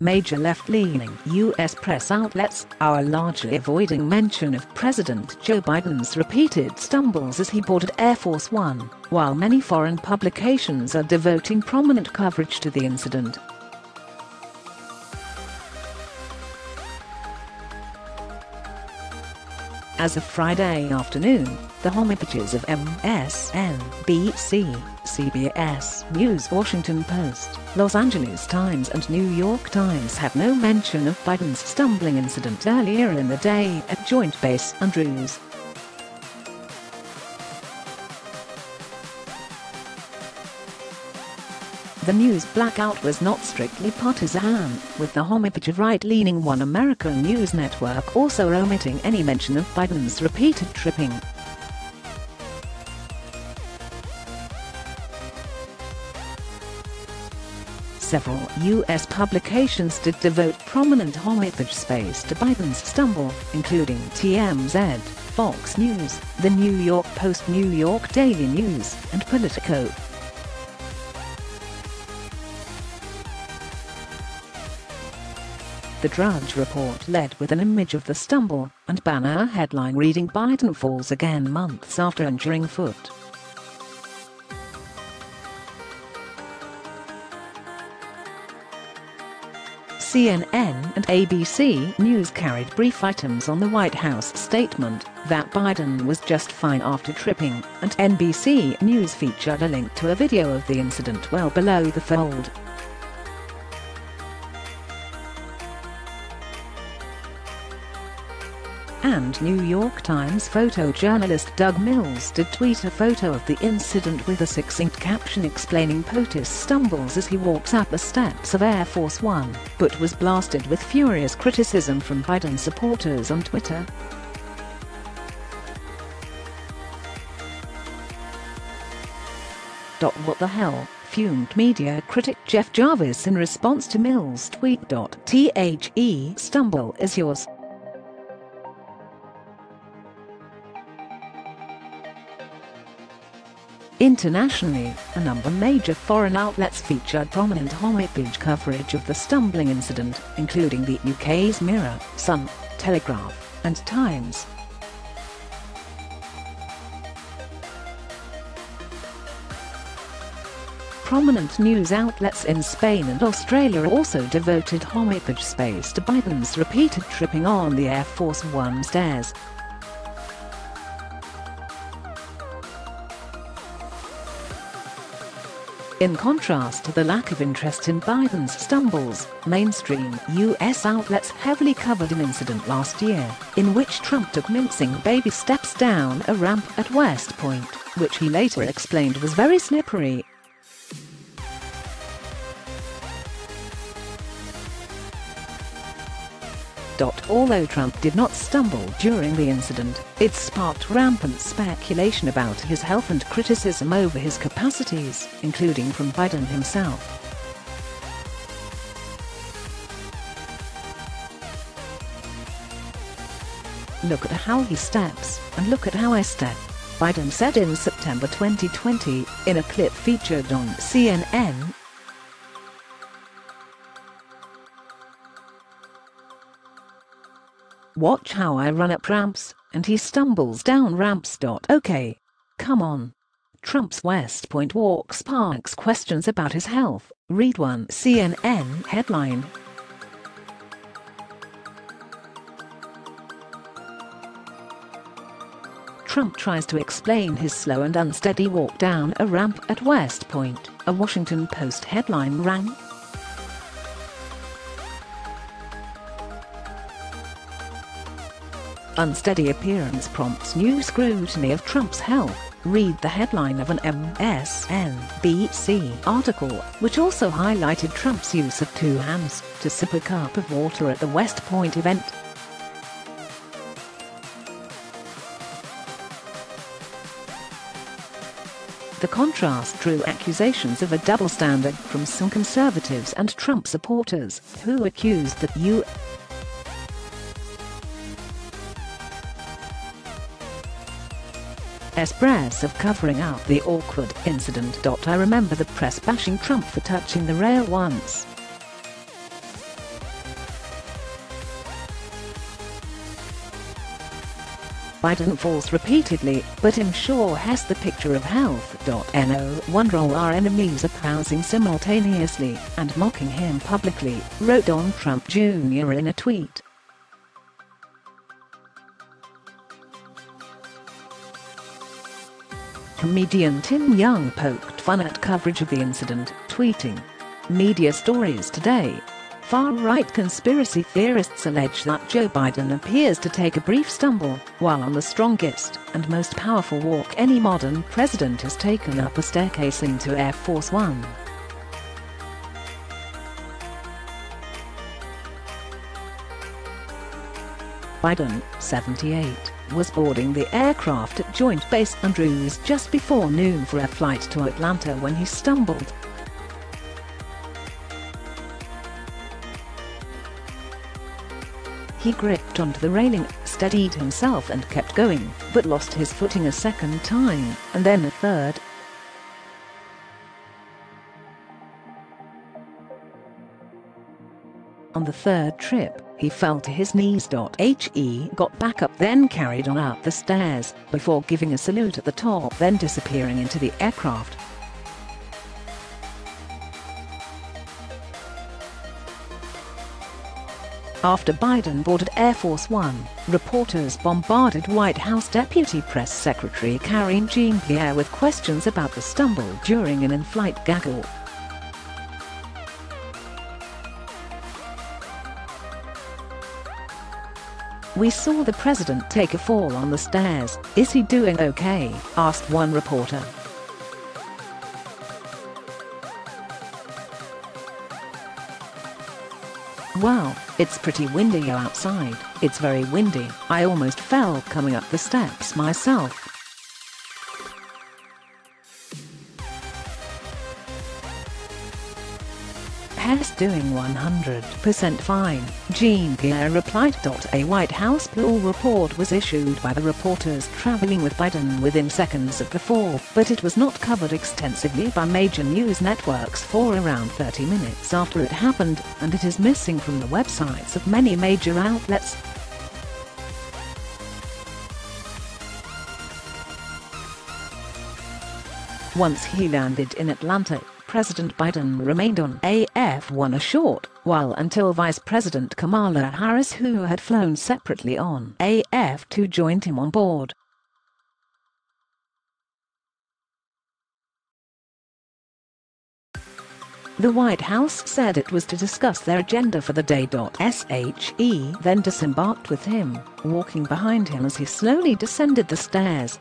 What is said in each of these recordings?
Major left-leaning U.S. press outlets are largely avoiding mention of President Joe Biden's repeated stumbles as he boarded Air Force One, while many foreign publications are devoting prominent coverage to the incident. As of Friday afternoon, the homepages of MSNBC, CBS News, Washington Post, Los Angeles Times and New York Times have no mention of Biden's stumbling incident earlier in the day at Joint Base Andrews. The news blackout was not strictly partisan, with the homepage of right-leaning One American News Network also omitting any mention of Biden's repeated tripping. Several U.S. publications did devote prominent homepage space to Biden's stumble, including TMZ, Fox News, The New York Post, New York Daily News, and Politico. The Drudge report led with an image of the stumble and banner headline reading "Biden falls again months after injuring foot." CNN and ABC News carried brief items on the White House statement that Biden was just fine after tripping, and NBC News featured a link to a video of the incident well below the fold. And New York Times photojournalist Doug Mills did tweet a photo of the incident with a succinct caption explaining POTUS stumbles as he walks up the steps of Air Force One, but was blasted with furious criticism from Biden supporters on Twitter. What the hell? Fumed media critic Jeff Jarvis in response to Mills' tweet. The stumble is yours. Internationally, a number of major foreign outlets featured prominent homepage coverage of the stumbling incident, including the UK's Mirror, Sun, Telegraph and Times. Prominent news outlets in Spain and Australia also devoted homepage space to Biden's repeated tripping on the Air Force One stairs. In contrast to the lack of interest in Biden's stumbles, mainstream U.S. outlets heavily covered an incident last year, in which Trump took mincing baby steps down a ramp at West Point, which he later explained was very slippery. Although Trump did not stumble during the incident, it sparked rampant speculation about his health and criticism over his capacities, including from Biden himself. "Look at how he steps, and look at how I step," Biden said in September 2020, in a clip featured on CNN. "Watch how I run up ramps, and he stumbles down ramps. Okay. Come on." Trump's West Point walk sparks questions about his health, read one CNN headline. Trump tries to explain his slow and unsteady walk down a ramp at West Point, a Washington Post headline ran. Unsteady appearance prompts new scrutiny of Trump's health, read the headline of an MSNBC article, which also highlighted Trump's use of two hands to sip a cup of water at the West Point event. The contrast drew accusations of a double standard from some conservatives and Trump supporters, who accused the U.S.press of covering up the awkward incident. I remember the press bashing Trump for touching the rail once. Biden falls repeatedly, but I'm sure has the picture of health. No wonder all our enemies are pouncing simultaneously and mocking him publicly, wrote Don Trump Jr. in a tweet. Comedian Tim Young poked fun at coverage of the incident, tweeting, "Media stories today. Far-right conspiracy theorists allege that Joe Biden appears to take a brief stumble while on the strongest and most powerful walk any modern president has taken up a staircase into Air Force One." Biden, 78, was boarding the aircraft at Joint Base Andrews just before noon for a flight to Atlanta when he stumbled. He gripped onto the railing, steadied himself and kept going, but lost his footing a second time, and then a third. On the third trip, he fell to his knees. He got back up, then carried on up the stairs, before giving a salute at the top, then disappearing into the aircraft. After Biden boarded Air Force One, reporters bombarded White House Deputy Press Secretary Karine Jean-Pierre with questions about the stumble during an in-flight gaggle. "We saw the president take a fall on the stairs. Is he doing okay?" asked one reporter. "Wow, it's pretty windy outside. It's very windy. I almost fell coming up the steps myself." "Has doing 100% fine," Jean-Pierre replied. A White House pool report was issued by the reporters traveling with Biden within seconds of the fall, but it was not covered extensively by major news networks for around 30 minutes after it happened, and it is missing from the websites of many major outlets. Once he landed in Atlanta, President Biden remained on AF1 a short while until Vice President Kamala Harris, who had flown separately on AF2, joined him on board. The White House said it was to discuss their agenda for the day. She then disembarked with him, walking behind him as he slowly descended the stairs.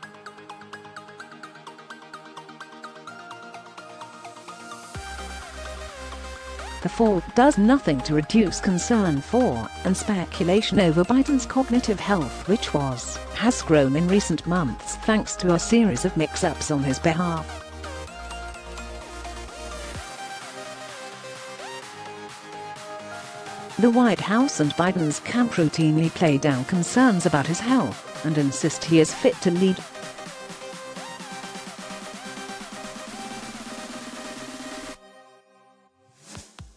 The fall does nothing to reduce concern for and speculation over Biden's cognitive health, which has grown in recent months thanks to a series of mix-ups on his behalf. The White House and Biden's camp routinely play down concerns about his health and insist he is fit to lead.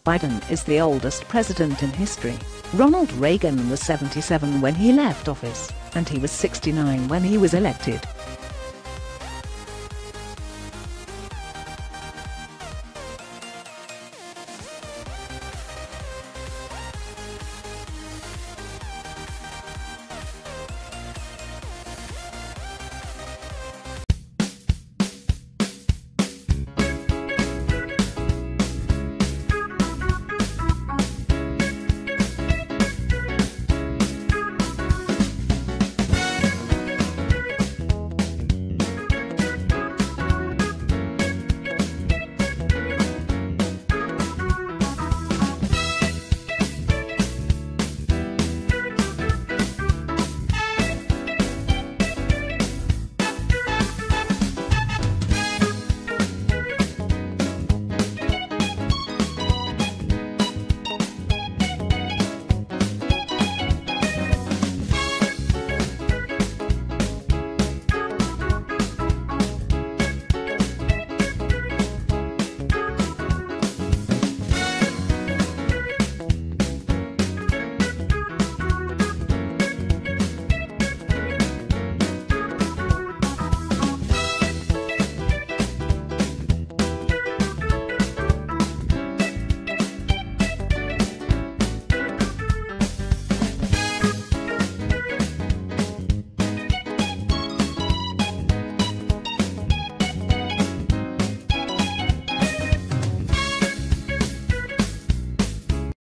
Biden is the oldest president in history. Ronald Reagan was 77 when he left office, and he was 69 when he was elected.